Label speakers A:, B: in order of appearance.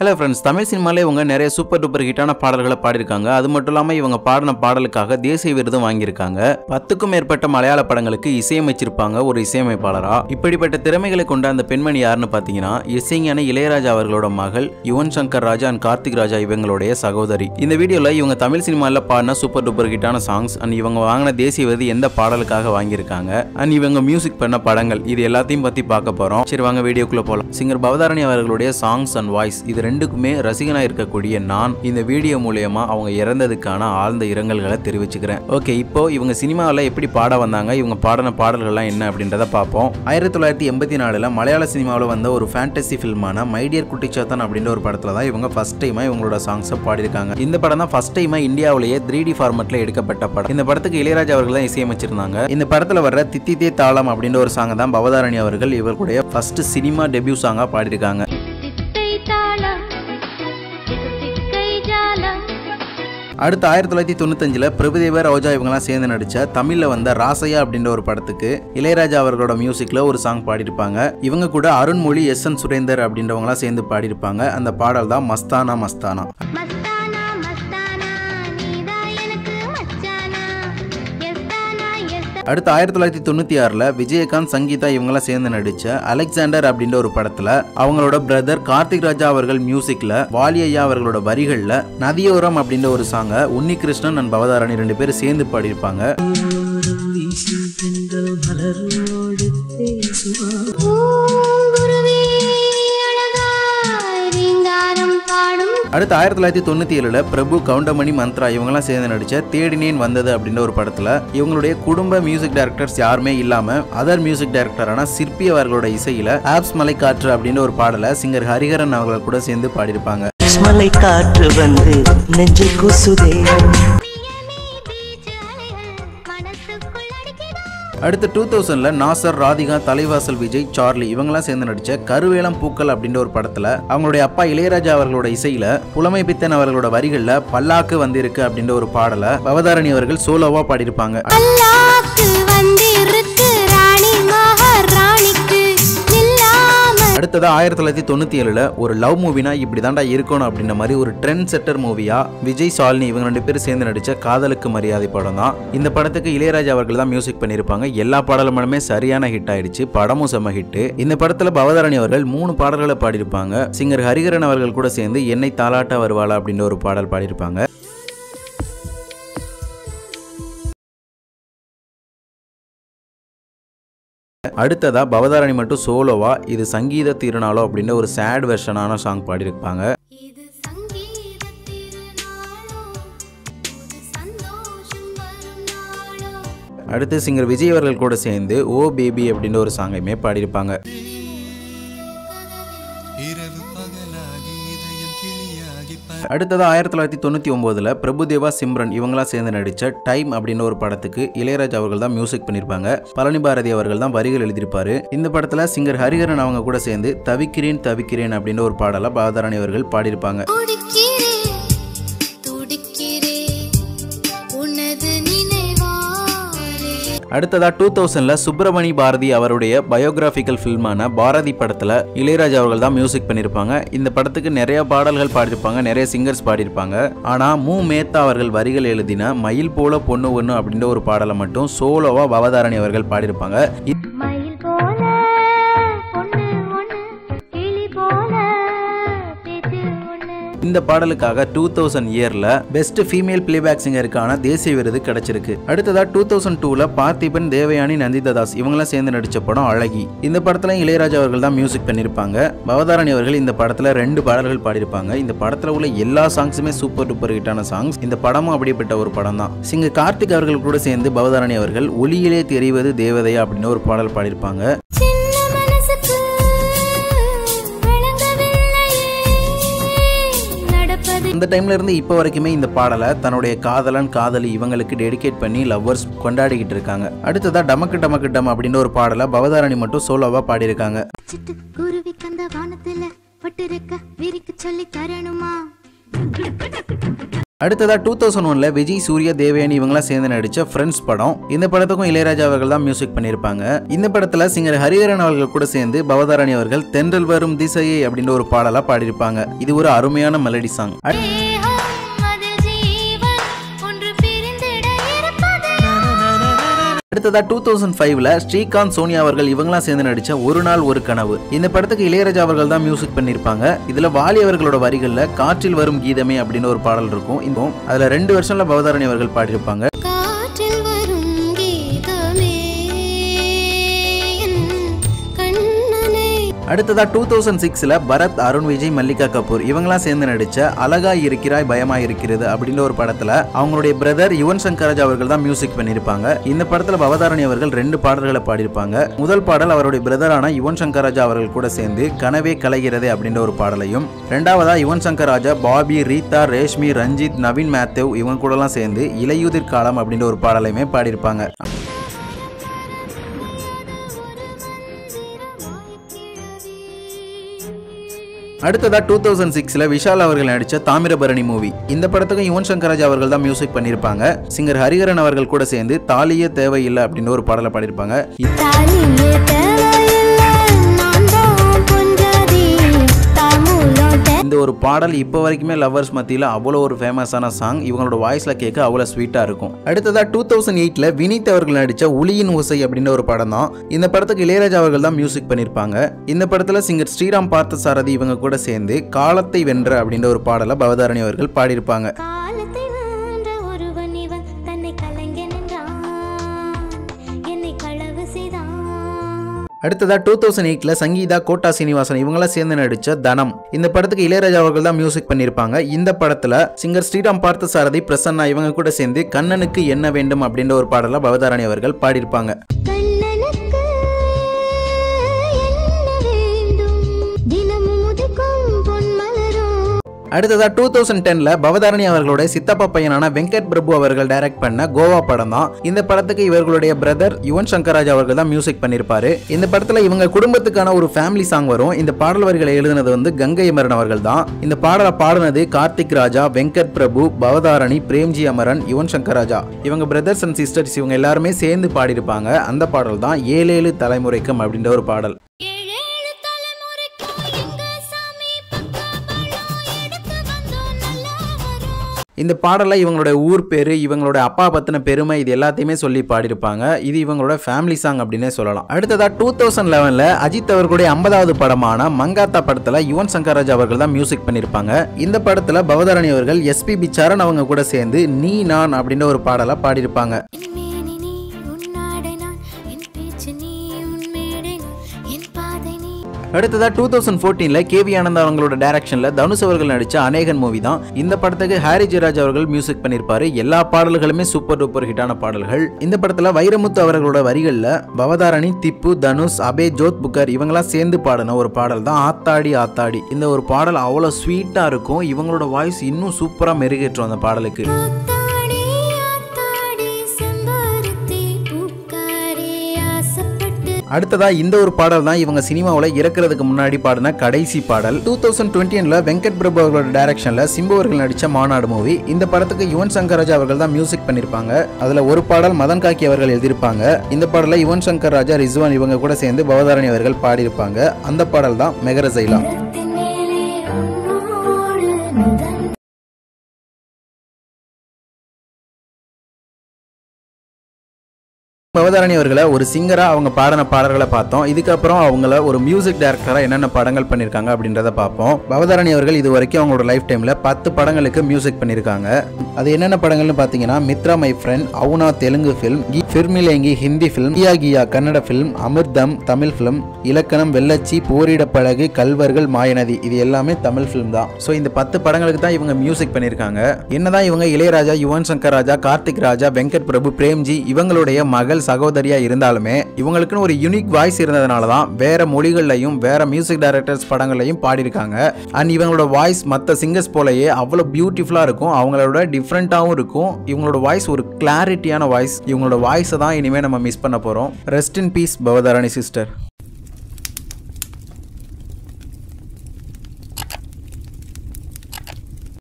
A: Hello friends, Tamil சினிமாலே இவங்க நிறைய super duper ஹிட்டான பாடல்களை பாடியிருக்காங்க. அது மட்டும் இல்லாமல் இவங்க பாடின பாடலுக்காக தேசிய விருதும் வாங்கியிருக்காங்க. 10க்கும் மேற்பட்ட மலையாள படங்களுக்கு இசையமைச்சிருப்பாங்க ஒரு இசையமைப்பாளரா. இப்படிப்பட்ட திறமைகளை கொண்ட அந்த பெண்மணி யாருன்னு பார்த்தீங்கன்னா, இசைஞானி இளையராஜா அவர்களோட மகள் யுவன் சங்கர் ராஜா அண்ட் கார்த்திக் ராஜா இவங்களுடைய சகோதரி. இந்த வீடியோவில் இவங்க தமிழ் சினிமாவில் பாடின சூப்பர் டூப்பர் ஹிட்டான சாங்ஸ் அண்ட் இவங்க வாங்கின தேசிய விருது எந்த பாடலுக்காக வாங்கியிருக்காங்க அண்ட் இவங்க மியூசிக் பண்ண படங்கள் இது எல்லாத்தையும் பற்றி பார்க்க போகிறோம். சரி வாங்க வீடியோக்குள்ளே போகலாம். சிங்கர் பவதாரணி அவர்களுடைய சாங்ஸ் அண்ட் வாய்ஸ் இது ரெண்டுக்குமே ரசிகனா இருக்கக்கூடிய நான் இந்த வீடியோ மூலமா அவங்க இறந்ததுக்கான ஆழ்ந்த இரங்கல்களை தெரிவிச்சுக்கிறேன். ஓகே, இப்போ இவங்க சினிமாவில் எப்படி பாட வந்தாங்க, இவங்க பாடின பாடல்கள்லாம் என்ன அப்படின்றத பார்ப்போம். 1984 மலையாள சினிமாவில் வந்த ஒரு ஃபேண்டசி ஃபில்மான மை டியர் குட்டிச்சாத்தான் அப்படின்ற ஒரு படத்துல தான் இவங்க ஃபர்ஸ்ட் டைமா இவங்களோட சாங்ஸை பாடியிருக்காங்க. இந்த படம் தான் ஃபர்ஸ்ட் டைமா இந்தியாவிலேயே 3D ஃபார்மேட்ல எடுக்கப்பட்ட படம். இந்த படத்துக்கு இளையராஜா அவர்கள் தான் இசையமைச்சிருந்தாங்க. இந்த படத்துல வர்ற தித்தித்தே தாளம் அப்படின்ற ஒரு சாங் தான் பவதாரணி அவர்கள் இவர்களுடைய ஃபர்ஸ்ட் சினிமா டெபியூ சாங்கா பாடியிருக்காங்க. அடுத்து 1995 பிரபுதேவா ரோஜா இவங்கெல்லாம் சேர்ந்து நடிச்ச தமிழ்ல வந்த ராசையா அப்படின்ற ஒரு படத்துக்கு இளையராஜா அவர்களோட மியூசிக்ல ஒரு சாங் பாடியிருப்பாங்க. இவங்க கூட அருண்மொழி, எஸ்.என். சுரேந்தர் அப்படின்றவங்களாம் சேர்ந்து பாடியிருப்பாங்க. அந்த பாடல் தான் மஸ்தானா மஸ்தானா. அடுத்து 1996 விஜயகாந்த், சங்கீதா இவங்கெல்லாம் சேர்ந்து நடிச்ச அலெக்சாண்டர் அப்படின்ற ஒரு படத்துல அவங்களோட பிரதர் கார்த்திக் ராஜா அவர்கள் மியூசிக்ல வாலி ஐயா அவர்களோட வரிகள்ல நதியோரம் அப்படின்ற ஒரு சாங்க உன்னி கிருஷ்ணன் அண்ட் பவதாரணி 2 பேரும் சேர்ந்து பாடியிருப்பாங்க. அடுத்து 1997 பிரபு, கவுண்டமணி, மந்த்ரா இவங்கெல்லாம் சேர்ந்து நடிச்ச தேடினேன் வந்தது அப்படின்ற ஒரு படத்துல இவங்களுடைய குடும்ப மியூசிக் டைரக்டர்ஸ் யாருமே இல்லாம அதர் மியூசிக் டைரக்டரான சிற்பி அவர்களோட இசையில ஆப்ஸ் மலை காற்று அப்படின்ற ஒரு பாடலை சிங்கர் ஹரிஹரன் அவர்கள் கூட சேர்ந்து பாடியிருப்பாங்க.
B: மலை காற்று வந்து நெஞ்சை கூசுதே.
A: அடுத்து 2000 நாசர், ராதிகா, தலைவாசல் விஜய், சார்லி இவங்கெல்லாம் சேர்ந்து நடிச்ச கருவேலம் பூக்கள் அப்படின்ற ஒரு படத்துல அவங்களுடைய அப்பா இளையராஜா அவர்களோட இசையில புலமை பித்தன் அவர்களோட வரிகள்ல பல்லாக்கு வந்திருக்கு அப்படின்ற ஒரு பாடலை பவதாரணி அவர்கள் சோலோவா பாடியிருப்பாங்க. அடுத்ததா 1997 ஒரு லவ் மூவினா இப்படிதான்டா இருக்கணும் அப்படின்ற மாதிரி ஒரு ட்ரெண்ட் செட்டர் மூவியா விஜய், சாலினி இவங்க 2 பேரும் சேர்ந்து நடிச்ச காதலுக்கு மரியாதை படம் தான். இந்த படத்துக்கு இளையராஜா அவர்கள் தான் மியூசிக் பண்ணியிருப்பாங்க. எல்லா பாடலுமே சரியான ஹிட் ஆயிடுச்சு, படமும் செம்ம ஹிட். இந்த படத்துல பவதாரணி அவர்கள் 3 பாடல்களை பாடியிருப்பாங்க. சிங்கர் ஹரிஹரன் அவர்கள் கூட சேர்ந்து என்னை தாலாட்ட வருவாளா அப்படின்ற ஒரு பாடல் பாடியிருப்பாங்க. அடுத்ததா பவதாரணி மட்டும் சோலோவா இது சங்கீத திருநாளோ அப்படின்ற ஒரு சேட் வெர்ஷனான சாங் பாடியிருப்பாங்க. அடுத்து சிங்கர் விஜய் அவர்கள் கூட சேர்ந்து ஓ பேபி அப்படின்ற ஒரு சாங்கையுமே பாடியிருப்பாங்க. அடுத்தது 1999 பிரபுதேவா, சிம்ரன் இவங்களாம் சேர்ந்து நடிச்ச டைம் அப்படின்னு ஒரு படத்துக்கு இளையராஜா அவர்கள் தான் மியூசிக் பண்ணியிருப்பாங்க. பழனி பாரதி அவர்கள் தான் வரிகள் எழுதியிருப்பாரு. இந்த படத்துல சிங்கர் ஹரிஹரன் அவங்க கூட சேர்ந்து தவிக்கிறேன் தவிக்கிறேன் அப்படின்னு ஒரு பாடலை பவதாரணி அவர்கள் பாடியிருப்பாங்க. அடுத்ததா 2000 சுப்பிரமணி பாரதி அவருடைய பயோகிராபிக்கல் ஃபில்மான பாரதி படத்துல இளையராஜா அவர்கள் தான் மியூசிக் பண்ணியிருப்பாங்க. இந்த படத்துக்கு நிறைய பாடல்கள் பாடியிருப்பாங்க, நிறைய சிங்கர்ஸ் பாடியிருப்பாங்க. ஆனா மு மேத்தா அவர்கள் வரிகள் எழுதின மயில் போல பொண்ணு ஒண்ணு அப்படின்ற ஒரு பாடலை மட்டும் சோலோவா பவதாரணி அவர்கள் பாடியிருப்பாங்க. இந்த பாடலுக்காக 2000 பெஸ்ட் ஃபீமேல் பிளேபேக் சிங்கருக்கான தேசிய விருது கிடைச்சிருக்கு. அடுத்ததா 2002 பார்த்திபன், தேவயானி, நந்திதாஸ் இவங்கெல்லாம் சேர்ந்து நடிச்ச படம் அழகி. இந்த படத்துல இளையராஜா அவர்கள் தான் மியூசிக் பண்ணியிருப்பாங்க. பவதாரணி அவர்கள் இந்த படத்துல 2 பாடல்கள் பாடியிருப்பாங்க. இந்த படத்துல உள்ள எல்லா சாங்ஸுமே சூப்பர் டூப்பர் ஹிட்டான சாங்ஸ். இந்த படமும் அப்படிப்பட்ட ஒரு படம் தான். சிங்கர் கார்த்திக் அவர்கள் கூட சேர்ந்து பவதாரணி அவர்கள் ஒளியிலே தெரிவது தேவதையா அப்படின்னு ஒரு பாடல் பாடியிருப்பாங்க. அந்த டைம்ல இருந்து இப்போ வரைக்குமே இந்த பாடலை தன்னுடைய காதலன், காதலி இவங்களுக்கு டெடிகேட் பண்ணி லவ்வர்ஸ் கொண்டாடிக்கிட்டு இருக்காங்க. அடுத்ததா டமக்கு டமக்கு டம் அப்படின்ற ஒரு பாடலை பவதாரணி மட்டும் சோலோவா பாடியிருக்காங்க. அடுத்ததா 2001ல விஜய், சூர்யா, தேவயானி இவங்களாம் சேர்ந்து நடிச்ச ஃப்ரெண்ட்ஸ் படம். இந்த படத்துக்கும் இளையராஜா அவர்கள் தான் மியூசிக் பண்ணியிருப்பாங்க. இந்த படத்துல சிங்கர் ஹரிஹரன் அவர்கள் கூட சேர்ந்து பவதாரணி அவர்கள் தென்றல் வரும் திசையை அப்படின்ற ஒரு பாடலா பாடியிருப்பாங்க. இது ஒரு அருமையான மெலடி சாங். அடுத்ததா 2005ல ஸ்ரீகாந்த், சோனியா அவர்கள் இவங்களாம் சேர்ந்து நடிச்ச ஒரு நாள் ஒரு கனவு. இந்த படத்துக்கு இளையராஜா அவர்கள் தான் மியூசிக் பண்ணியிருப்பாங்க. இதுல வாலி அவர்களோட வரிகள்ல காற்றில் வரும் கீதமே அப்படின்னு ஒரு பாடல் இருக்கும். இன்னும் அதுல 2 வருஷம்ல பவதாரணி அவர்கள் பாடியிருப்பாங்க. அடுத்ததா 2006ல பரத், அருண் விஜய், மல்லிகா கபூர் இவங்களாம் சேர்ந்து நடிச்ச அழகா இருக்கிறாய் பயமா இருக்கிறது அப்படின்ற ஒரு படத்துல அவங்களுடைய பிரதர் யுவன் சங்கர் ராஜா அவர்கள் தான் மியூசிக் பண்ணியிருப்பாங்க. இந்த படத்துல பவதாரணி அவர்கள் 2 பாடல்களை பாடியிருப்பாங்க. முதல் பாடல் அவருடைய பிரதரான யுவன் சங்கர் ராஜா அவர்கள் கூட சேர்ந்து கனவே கலைகிறது அப்படின்ற ஒரு பாடலையும், இரண்டாவதா யுவன் சங்கர் ராஜா, பாபி, ரீதா, ரேஷ்மி, ரஞ்சித், நவீன் மேத்தேவ் இவங்க கூட எல்லாம் சேர்ந்து இலையுதிர் காலம் அப்படின்ற ஒரு பாடலையுமே பாடியிருப்பாங்க. அடுத்ததா 2006ல விஷால் அவர்கள் நடிச்ச தாமிரபரணி மூவி. இந்த படத்துக்கு யுவன் சங்கர் ராஜா அவர்கள் தான் மியூசிக் பண்ணியிருப்பாங்க. சிங்கர் ஹரிஹரன் அவர்கள் கூட சேர்ந்து தாலியே தேவையில்லை அப்படின்னு ஒரு பாடலை பாடியிருப்பாங்க. இந்த ஒரு பாடல் இப்போ வரைக்குமே லவர்ஸ் மத்தியில் அவ்வளோ ஒரு ஃபேமஸான சாங். இவங்களோட வாய்ஸ்ல கேட்க அவ்வளோ ஸ்வீட்டா இருக்கும். அடுத்ததா 2008ல வினீத் அவர்கள் நடிச்ச உளியின் ஓசை அப்படின்ற ஒரு படம் தான். இந்த படத்துக்கு இளையராஜா அவர்கள் தான் மியூசிக் பண்ணியிருப்பாங்க. இந்த படத்துல சிங்கர் ஸ்ரீராம் பார்த்தசாரதி இவங்க கூட சேர்ந்து காலத்தை வென்ற அப்படின்ற ஒரு பாடலை பவதாரணி அவர்கள் பாடியிருப்பாங்க. அடுத்ததா 2008ல சங்கீதா, கோட்டா சீனிவாசன் இவங்களாம் சேர்ந்து நடிச்ச தனம். இந்த படத்துக்கு இளையராஜா அவர்கள் தான் மியூசிக் பண்ணியிருப்பாங்க. இந்த படத்துல சிங்கர் ஸ்ரீராம் பார்த்தசாரதி, பிரசன்னா இவங்க கூட சேர்ந்து கண்ணனுக்கு என்ன வேண்டும் அப்படின்ற ஒரு பாடலை பவதாரணி அவர்கள் பாடியிருப்பாங்க. அடுத்ததா 2010ல பவதாரணி அவர்களுடைய சித்தப்பா பையனான வெங்கட் பிரபு அவர்கள் டைரக்ட் பண்ண கோவா படம் தான். இந்த படத்துக்கு இவர்களுடைய பிரதர் யுவன் சங்கர் ராஜா அவர்கள் தான் மியூசிக் பண்ணியிருப்பாரு. இந்த படத்துல இவங்க குடும்பத்துக்கான ஒரு ஃபேமிலி சாங் வரும். இந்த பாடல் வரிகளை எழுதினது வந்து கங்கை அமரன் அவர்கள் தான். இந்த பாடலை பாடினது கார்த்திக் ராஜா, வெங்கட் பிரபு, பவதாரணி, பிரேம்ஜி அமரன், யுவன் சங்கர் ராஜா இவங்க பிரதர்ஸ் அண்ட் சிஸ்டர்ஸ் இவங்க எல்லாருமே சேர்ந்து பாடியிருப்பாங்க. அந்த பாடல் தான் 7 தலைமுறைக்கும் அப்படின்ற ஒரு பாடல். இந்த பாடல இவங்களுடைய ஊர் பேரு, இவங்களோட அப்பா பத்தின பெருமை இது எல்லாத்தையுமே சொல்லி பாடியிருப்பாங்க. இது இவங்களோட ஃபேமிலி சாங் அப்படின்னே சொல்லலாம். அடுத்ததா 2011ல அஜித் அவர்களுடைய 50வது படமான மங்காத்தா படத்துல யுவன் சங்கர் ராஜா அவர்கள் தான் மியூசிக் பண்ணியிருப்பாங்க. இந்த படத்துல பவதாரணி அவர்கள் எஸ்பிபி சரண் அவங்க கூட சேர்ந்து நீ நான் அப்படின்ற ஒரு பாடலை பாடியிருப்பாங்க. அடுத்ததா 2014ல கேவி ஆனந்த் அவங்களோட டைரக்ஷன்ல தனுஷ் அவர்கள் நடிச்ச அநேகன் மூவி தான். இந்த படத்துக்கு ஹாரி ஜெயராஜ் அவர்கள் மியூசிக் பண்ணியிருப்பாரு. எல்லா பாடல்களுமே சூப்பர் டூப்பர் ஹிட்டான பாடல்கள். இந்த படத்துல வைரமுத்து அவர்களோட வரிகள்ல பவதாரணி, திப்பு, தனுஷ், அபே, ஜோத் புக்கர் இவங்கெல்லாம் சேர்ந்து பாடின ஒரு பாடல் தான் ஆத்தாடி ஆத்தாடி. இந்த ஒரு பாடல் அவ்வளவு ஸ்வீட்டா இருக்கும். இவங்களோட வாய்ஸ் இன்னும் சூப்பரா மெருகேற்றும் அந்த பாடலுக்கு. அடுத்ததா இந்த ஒரு பாடல் தான் இவங்க சினிமாவில் இறக்குறதுக்கு முன்னாடி பாடின கடைசி பாடல். 2021ல வெங்கட் பிரபு அவர்களோட டைரக்ஷன்ல சிம்பு அவர்கள் நடிச்ச மாநாடு மூவி. இந்த படத்துக்கு யுவன் சங்கர் ராஜா அவர்கள் தான் மியூசிக் பண்ணியிருப்பாங்க. அதுல ஒரு பாடல் மதன் காக்கி அவர்கள் எழுதியிருப்பாங்க. இந்த பாடல யுவன் சங்கர் ராஜா, ரிஸ்வான் இவங்க கூட சேர்ந்து பவதாரணி அவர்கள் பாடியிருப்பாங்க. அந்த பாடல் தான் மெகரசைலா. பவதாரணி அவர்களை ஒரு சிங்கரா அவங்க பாடின பாடல்களை பார்த்தோம். இதுக்கப்புறம் அவங்கள ஒரு மியூசிக் டைரக்டரா என்னென்ன படங்கள் பண்ணிருக்காங்க அப்படின்றத பார்ப்போம். பவதாரணி அவர்கள் இது வரைக்கும் அவங்களோட லைஃப் டைம்ல 10 படங்களுக்கு மியூசிக் பண்ணிருக்காங்க. அது என்னென்ன படங்கள்னு பாத்தீங்கன்னா மித்ரா மை ஃப்ரெண்ட், அவுனா தெலுங்கு ஃபிலிம், ஃபிர்மிலேங்கி ஹிந்தி ஃபிலிம், கியா கியா கன்னட ஃபிலிம், அமிர்தம் தமிழ் ஃபிலிம், இலக்கணம், வெள்ளச்சி, போரிட படகு, கல்வர்கள், மாயநதி இது எல்லாமே தமிழ் ஃபிலிம் தான். ஸோ இந்த 10 படங்களுக்கு தான் இவங்க மியூசிக் பண்ணிருக்காங்க. என்னதான் இவங்க இளையராஜா, யுவன் சங்கர் ராஜா, கார்த்திக் ராஜா, வெங்கட் பிரபு, பிரேம்ஜி இவங்களுடைய மகள் சகோதரியா இருந்தாலுமே இவங்களுக்குன்னு ஒரு யூனிக் வாய்ஸ் இருந்ததுனால தான் வேற மொழிகள்லையும் வேற மியூசிக் டைரக்டர்ஸ் படங்கள்லையும் பாடியிருக்காங்க. அண்ட் இவங்களோட வாய்ஸ் மற்ற சிங்கர்ஸ் போலயே அவ்வளோ பியூட்டிஃபுல்லா இருக்கும். அவங்களோட டிஃப்ரெண்டாகவும் இருக்கும். இவங்களோட வாய்ஸ் ஒரு கிளாரிட்டியான வாய்ஸ். இவங்களோட வாய்ஸை தான் இனிமேல் நம்ம மிஸ் பண்ண போறோம். Rest in peace Bhavadharani sister.